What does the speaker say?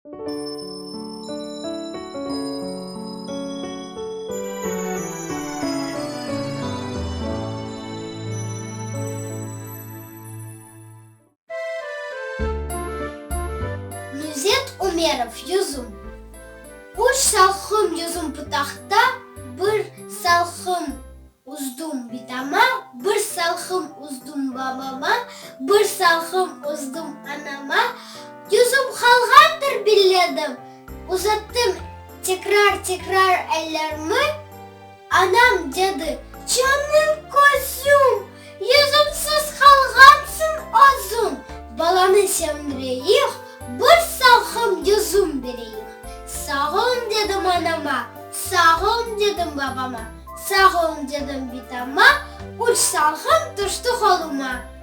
Nuzet Umerov yüzüm. Uç salxım yüzüm pıtaqta, bir salxım uzdum bitama, bir salxım uzdum babama, bir salxım uzdum anama. Yüzüm halgandır billedim. Uzattım tekrar ellerimi. Anam dedi, canım gözüm, yüzümsüz halgansın özüm. Balanı sevdireyik, bir salxım yüzüm vereyik. Sağ olun dedim anama, sağ olun dedim babama, sağ olun dedim bitama, uç salxım düştü koluma.